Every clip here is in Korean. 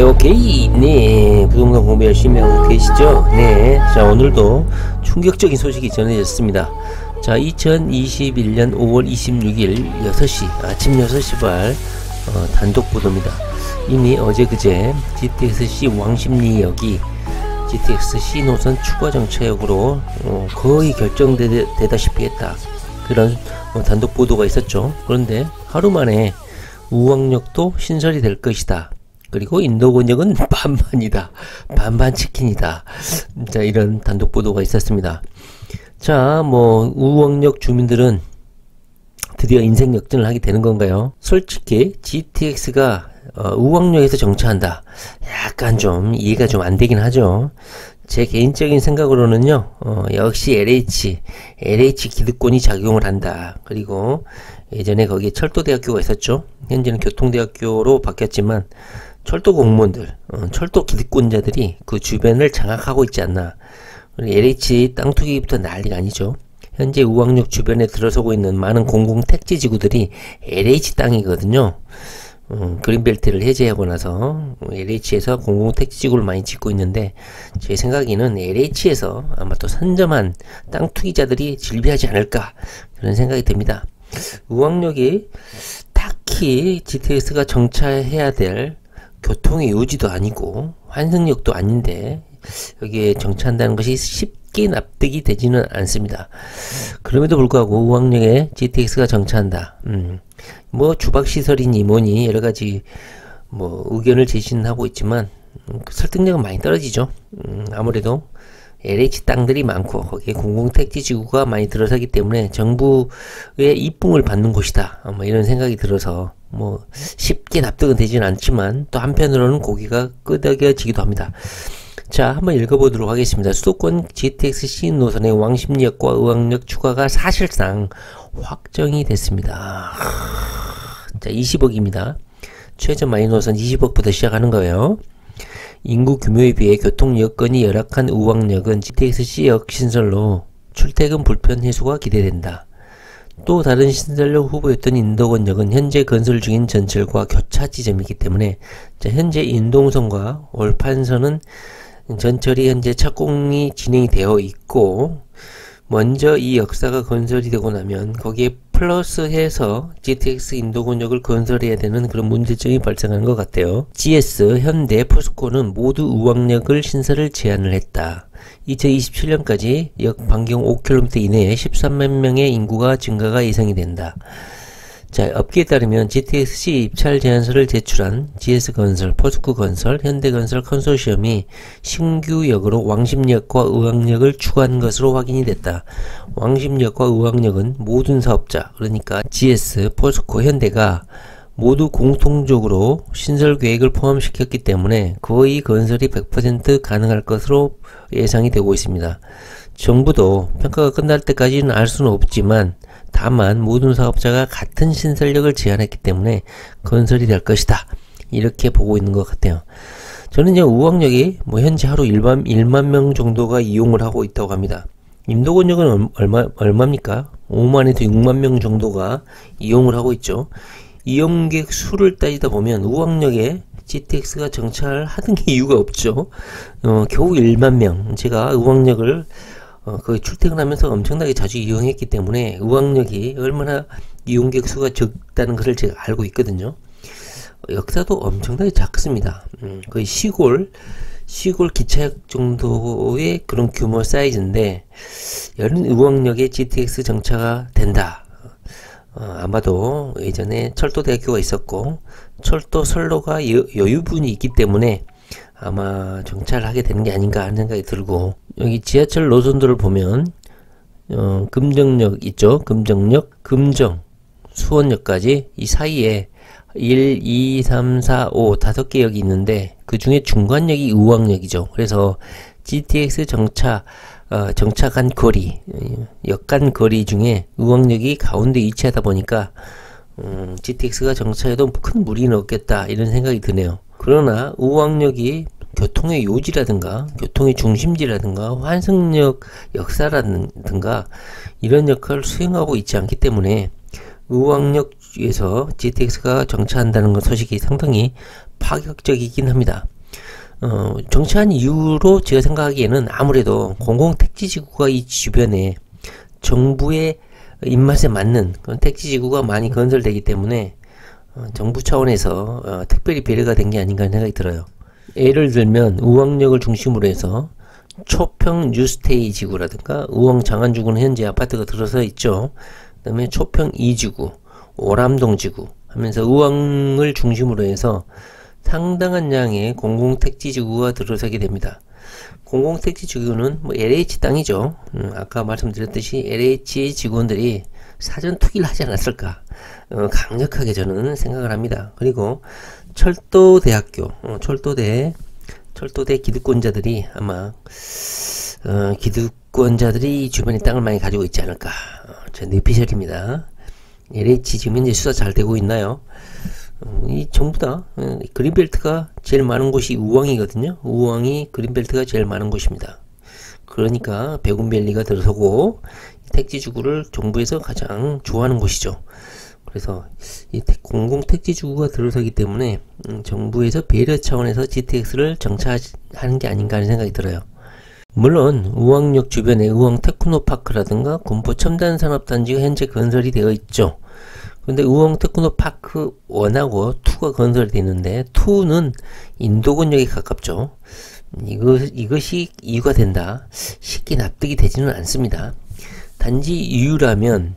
오케이. 네, 부동산 공부 열심히 하고 계시죠? 네. 자, 오늘도 충격적인 소식이 전해졌습니다. 자, 2021년 5월 26일 6시, 아침 6시 발 단독 보도입니다. 이미 어제 그제 GTX C 왕십리역이 GTX C 노선 추가 정차역으로 거의 결정되다시피 했다. 그런 단독 보도가 있었죠. 그런데 하루 만에 우왕역도 신설이 될 것이다. 그리고 인도권역은 반반이다. 반반 치킨이다. 자, 이런 단독 보도가 있었습니다. 자, 우왕역 주민들은 드디어 인생 역전을 하게 되는 건가요? 솔직히 GTX가 우왕역에서 정차한다. 약간 좀 이해가 좀 안 되긴 하죠. 제 개인적인 생각으로는요, 역시 LH 기득권이 작용을 한다. 그리고 예전에 거기에 철도대학교가 있었죠. 현재는 교통대학교로 바뀌었지만 철도 공무원들, 철도 기득권자들이 그 주변을 장악하고 있지 않나. LH 땅 투기부터 난리가 아니죠. 현재 우왕역 주변에 들어서고 있는 많은 공공택지지구들이 LH 땅이거든요. 그린벨트를 해제하고 나서 LH에서 공공택지지구를 많이 짓고 있는데, 제 생각에는 LH에서 아마 또 선점한 땅 투기자들이 질비하지 않을까, 그런 생각이 듭니다. 우왕역이 딱히 GTX가 정차해야 될 교통의 요지도 아니고 환승역도 아닌데 여기에 정차한다는 것이 쉽게 납득이 되지는 않습니다. 그럼에도 불구하고 우왕역에 GTX가 정차한다. 주박시설이니 뭐니 여러가지 의견을 제시는 하고 있지만 설득력은 많이 떨어지죠. 아무래도 LH 땅들이 많고 거기에 공공택지지구가 많이 들어서기 때문에 정부의 입붕을 받는 곳이다. 이런 생각이 들어서 쉽게 납득은 되지는 않지만 또 한편으로는 고개가 끄덕여지기도 합니다. 자, 한번 읽어보도록 하겠습니다. 수도권 GTX C 노선의 왕십리역과 의왕역 추가가 사실상 확정이 됐습니다. 자, 20억입니다. 최저 마이너선 20억부터 시작하는 거예요. 인구 규모에 비해 교통 여건이 열악한 우왕역은 GTX C역 신설로 출퇴근 불편 해소가 기대된다. 또 다른 신설역 후보였던 인도권역은 현재 건설 중인 전철과 교차 지점이기 때문에, 현재 인동선과 올판선은 전철이 현재 착공이 진행이 되어 있고, 먼저 이 역사가 건설이 되고 나면 거기에 플러스해서 GTX 인도권역을 건설해야 되는 그런 문제점이 발생하는 것 같아요. GS, 현대, 포스코는 모두 우왕역을 신설을 제안을 했다. 2027년까지 역 반경 5km 이내에 13만 명의 인구가 증가가 예상이 된다. 자, 업계에 따르면 GTX-C 입찰 제안서를 제출한 GS건설, 포스코건설, 현대건설 컨소시엄이 신규역으로 왕십리역과 의왕역을 추가한 것으로 확인이 됐다. 왕십리역과 의왕역은 모든 사업자, 그러니까 GS, 포스코, 현대가 모두 공통적으로 신설 계획을 포함시켰기 때문에 거의 건설이 100% 가능할 것으로 예상이 되고 있습니다. 정부도 평가가 끝날 때까지는 알 수는 없지만 다만 모든 사업자가 같은 신설력을 제안했기 때문에 건설이 될 것이다, 이렇게 보고 있는 것 같아요. 저는 우왕역이 현재 하루 1만 명 정도가 이용을 하고 있다고 합니다. 인도권역은 얼마입니까? 5만에서 6만 명 정도가 이용을 하고 있죠. 이용객 수를 따지다 보면 우왕역에 GTX가 정차를 하던 게 이유가 없죠. 겨우 1만 명. 제가 우왕역을 거의 출퇴근하면서 엄청나게 자주 이용했기 때문에 우왕역이 얼마나 이용객 수가 적다는 것을 제가 알고 있거든요. 역사도 엄청나게 작습니다. 거의 시골 기차역 정도의 그런 규모 사이즈인데, 여름 우왕역에 GTX 정차가 된다. 아마도 예전에 철도대학교가 있었고 철도 선로가 여유분이 있기 때문에 아마 정차를 하게 되는 게 아닌가 하는 생각이 들고, 여기 지하철 노선도를 보면 금정역 있죠. 금정역, 금정, 수원역까지 이 사이에 1, 2, 3, 4, 5 5개 역이 있는데 그 중에 중간역이 의왕역이죠. 그래서 GTX 정차간 거리, 역간 거리 중에 의왕역이 가운데 위치하다 보니까 GTX가 정차해도 큰 무리는 없겠다 이런 생각이 드네요. 그러나 의왕역이 교통의 요지라든가 교통의 중심지라든가 환승역 역사라든가 이런 역할을 수행하고 있지 않기 때문에 의왕역에서 GTX가 정차한다는 소식이 상당히 파격적이긴 합니다. 정차한 이유로 제가 생각하기에는 아무래도 공공택지지구가 이 주변에 정부의 입맛에 맞는 그런 택지지구가 많이 건설되기 때문에 정부 차원에서 특별히 배려가 된 게 아닌가 생각이 들어요. 예를 들면 의왕역을 중심으로 해서 초평 뉴스테이 지구라든가 의왕 장안지구는 현재 아파트가 들어서 있죠. 그 다음에 초평 2지구, 오람동 지구 하면서 의왕을 중심으로 해서 상당한 양의 공공택지지구가 들어서게 됩니다. 공공택지지구는 뭐 LH 땅이죠. 아까 말씀드렸듯이 LH 직원들이 사전 투기를 하지 않았을까 강력하게 저는 생각을 합니다. 그리고 철도대학교, 철도대 기득권자들이 아마 기득권자들이 주변에 땅을 많이 가지고 있지 않을까. 제 뇌피셜입니다. LH 지금 현재 수사 잘 되고 있나요? 이 전부 다 그린벨트가 제일 많은 곳이 의왕이거든요. 의왕이 그린벨트가 제일 많은 곳입니다. 그러니까 백운밸리가 들어서고 택지지구를 정부에서 가장 좋아하는 곳이죠. 그래서 이 공공택지지구가 들어서기 때문에 정부에서 배려 차원에서 GTX를 정차하는 게 아닌가 하는 생각이 들어요. 물론 의왕역 주변에 의왕 테크노파크라든가 군포 첨단산업단지가 현재 건설이 되어 있죠. 근데 의왕 테크노파크 1하고 2가 건설이 되는데 2는 인도권역에 가깝죠. 이것이 이유가 된다. 쉽게 납득이 되지는 않습니다. 단지 이유라면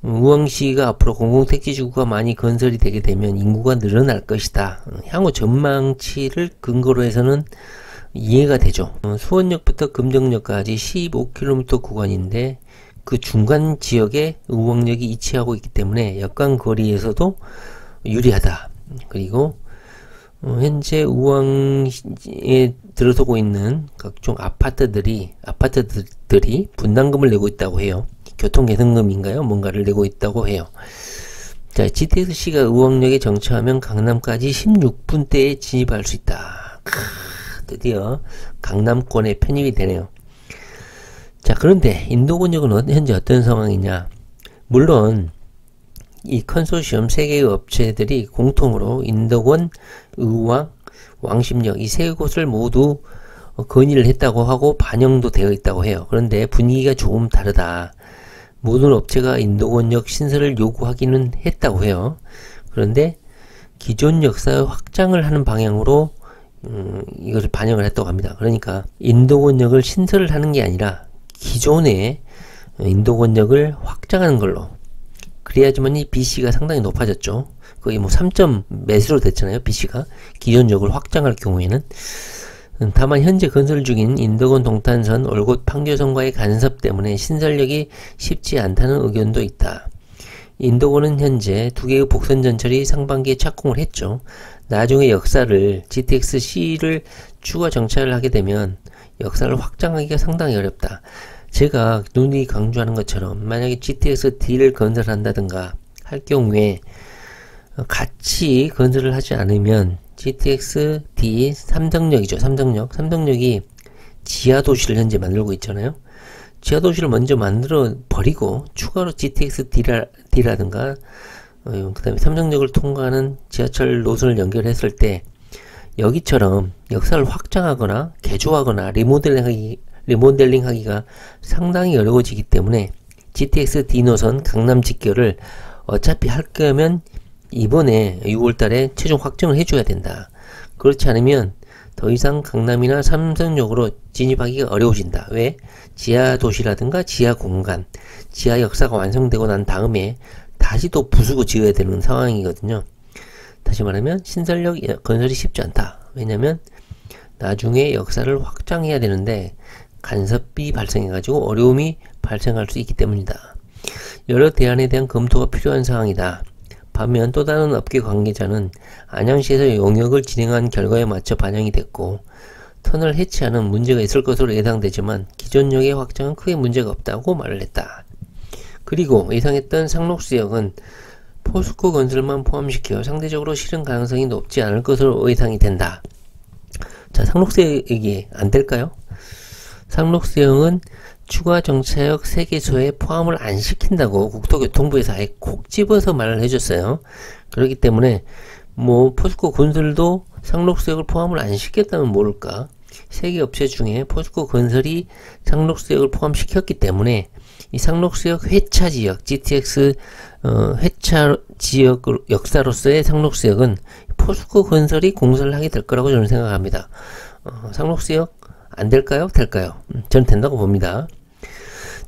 의왕시가 앞으로 공공택지지구가 많이 건설이 되게 되면 인구가 늘어날 것이다. 향후 전망치를 근거로 해서는 이해가 되죠. 수원역부터 금정역까지 15km 구간인데 그 중간 지역에 의왕역이 위치하고 있기 때문에 역간 거리에서도 유리하다. 그리고 현재 의왕에 들어서고 있는 각종 아파트들이 분담금을 내고 있다고 해요. 교통개선금인가요? 뭔가를 내고 있다고 해요. 자, GTX가 의왕역에 정차하면 강남까지 16분대에 진입할 수 있다. 드디어 강남권에 편입이 되네요. 자, 그런데 인도권역은 현재 어떤 상황이냐? 물론 이 컨소시엄 3개의 업체들이 공통으로 인도권, 의왕, 왕십역 이 3곳을 모두 건의를 했다고 하고 반영도 되어 있다고 해요. 그런데 분위기가 조금 다르다. 모든 업체가 인도권역 신설을 요구하기는 했다고 해요. 그런데 기존 역사의 확장을 하는 방향으로 이것을 반영을 했다고 합니다. 그러니까 인도권역을 신설을 하는 게 아니라 기존의 인도권역을 확장하는 걸로. 그래야지만 이 BC가 상당히 높아졌죠. 거의 뭐 3점 몇으로 됐잖아요. BC가 기존역을 확장할 경우에는. 다만 현재 건설 중인 인도권 동탄선 올곳 판교선과의 간섭 때문에 신설력이 쉽지 않다는 의견도 있다. 인도권은 현재 2개의 복선 전철이 상반기에 착공을 했죠. 나중에 역사를 GTX-C를 추가 정차를 하게 되면 역사를 확장하기가 상당히 어렵다. 제가 누누이 강조하는 것처럼 만약에 GTX-D를 건설한다든가 할 경우에 같이 건설을 하지 않으면 GTX-D 삼성역이죠. 삼성역이 지하도시를 현재 만들고 있잖아요. 지하도시를 먼저 만들어 버리고 추가로 GTX-D라든가 그 다음에 삼성역을 통과하는 지하철 노선을 연결했을 때 여기처럼 역사를 확장하거나 개조하거나 리모델링 하기가 상당히 어려워지기 때문에 GTX-D 노선 강남 직결을 어차피 할 거면 이번에 6월달에 최종 확정을 해줘야 된다. 그렇지 않으면 더 이상 강남이나 삼성역으로 진입하기가 어려워진다. 왜? 지하 도시라든가 지하 공간, 지하 역사가 완성되고 난 다음에 다시 또 부수고 지어야 되는 상황이거든요. 다시 말하면 신설역 건설이 쉽지 않다. 왜냐면 나중에 역사를 확장해야 되는데 간섭이 발생해가지고 어려움이 발생할 수 있기 때문이다. 여러 대안에 대한 검토가 필요한 상황이다. 반면 또 다른 업계 관계자는 안양시에서 용역을 진행한 결과에 맞춰 반영이 됐고 터널 해체하는 문제가 있을 것으로 예상되지만 기존 역의 확장은 크게 문제가 없다고 말을 했다. 그리고 예상했던 상록수역은 포스코 건설만 포함시켜 상대적으로 실현 가능성이 높지 않을 것으로 예상이 된다. 자, 상록수역이 안 될까요? 상록수역은 추가 정차역 3개소에 포함을 안 시킨다고 국토교통부에서 아예 콕 집어서 말을 해줬어요. 그렇기 때문에 뭐 포스코 건설도 상록수역을 포함을 안 시켰다면 모를까. 3개 업체 중에 포스코 건설이 상록수역을 포함시켰기 때문에 이 상록수역 회차 지역, GTX 회차 지역 역사로서의 상록수역은 포스코 건설이 공사를 하게 될 거라고 저는 생각합니다. 상록수역 안 될까요? 될까요? 저는 된다고 봅니다.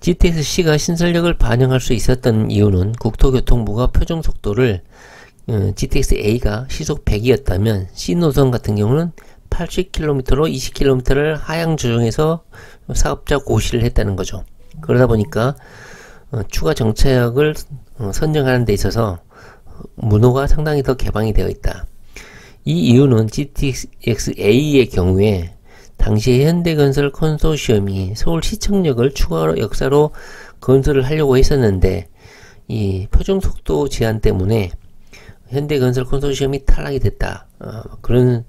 GTX-C가 신설력을 반영할 수 있었던 이유는 국토교통부가 표준속도를 GTX-A가 시속 100이었다면 C 노선 같은 경우는 80km로 20km를 하향 조정해서 사업자 고시를 했다는 거죠. 그러다 보니까 추가 정차역을 선정하는 데 있어서 문호가 상당히 더 개방이 되어 있다. 이 이유는 GTX-A의 경우에 당시에 현대건설 컨소시엄이 서울시청역을 추가 역사로 건설을 하려고 했었는데 이 표준속도 제한 때문에 현대건설 컨소시엄이 탈락이 됐다. 그런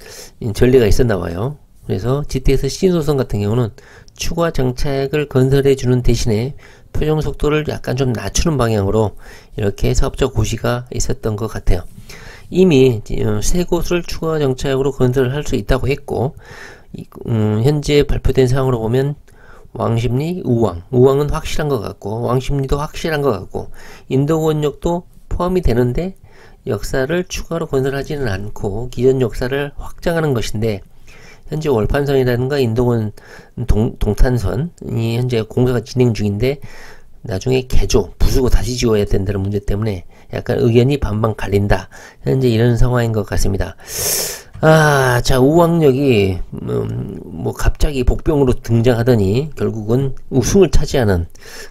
전례가 있었나 봐요. 그래서 GTX-C 노선 같은 경우는 추가 정차역을 건설해 주는 대신에 표준속도를 약간 좀 낮추는 방향으로 이렇게 사업자 고시가 있었던 것 같아요. 이미 3곳을 추가 정차역으로 건설을 할 수 있다고 했고 현재 발표된 상황으로 보면 왕십리, 우왕은 확실한 것 같고 왕십리도 확실한 것 같고 인도원역도 포함이 되는데 역사를 추가로 건설하지는 않고 기존 역사를 확장하는 것인데 현재 월판선이라든가 인도원 동탄선이 현재 공사가 진행 중인데 나중에 개조, 부수고 다시 지어야 된다는 문제 때문에 약간 의견이 반반 갈린다. 현재 이런 상황인 것 같습니다. 자, 우왕역이 뭐 갑자기 복병으로 등장하더니 결국은 우승을 차지하는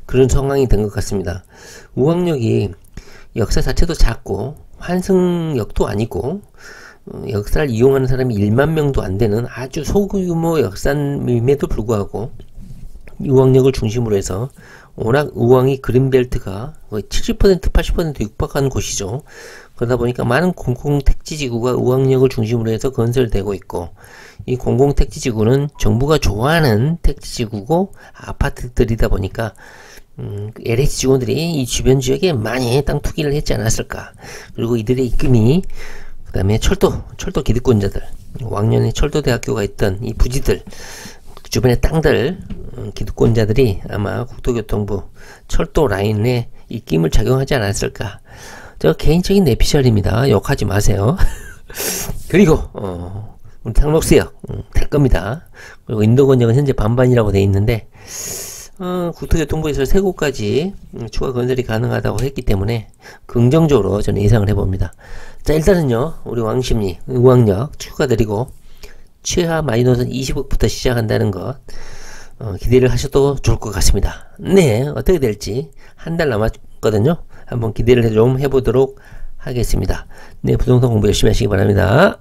그런 상황이 된 것 같습니다. 우왕역이 역사 자체도 작고 환승역도 아니고 역사를 이용하는 사람이 1만 명도 안 되는 아주 소규모 역사임에도 불구하고 우왕역을 중심으로 해서 워낙 우왕이 그린벨트가 거의 70% 80% 육박한 곳이죠. 그러다 보니까 많은 공공택지지구가 우왕역을 중심으로 해서 건설되고 있고 이 공공택지지구는 정부가 좋아하는 택지지구고 아파트들이다 보니까 LH 직원들이 이 주변 지역에 많이 땅 투기를 했지 않았을까. 그리고 이들의 입금이 그 다음에 철도 기득권자들, 왕년에 철도대학교가 있던 이 부지들, 주변의 땅들, 기득권자들이 아마 국토교통부 철도 라인에 입김을 작용하지 않았을까. 저 개인적인 내피셜입니다. 욕하지 마세요. 그리고 우리 상록수역 될 겁니다. 그리고 인도건역은 현재 반반이라고 돼 있는데 국토교통부에서 3곳까지 추가 건설이 가능하다고 했기 때문에 긍정적으로 저는 예상을 해봅니다. 자, 일단은요 우리 왕십리 우왕역 축하드리고 최하 마이너스 20억부터 시작한다는 것 기대를 하셔도 좋을 것 같습니다. 네, 어떻게 될지 한 달 남았거든요. 한번 기대를 좀 해보도록 하겠습니다. 네, 부동산 공부 열심히 하시기 바랍니다.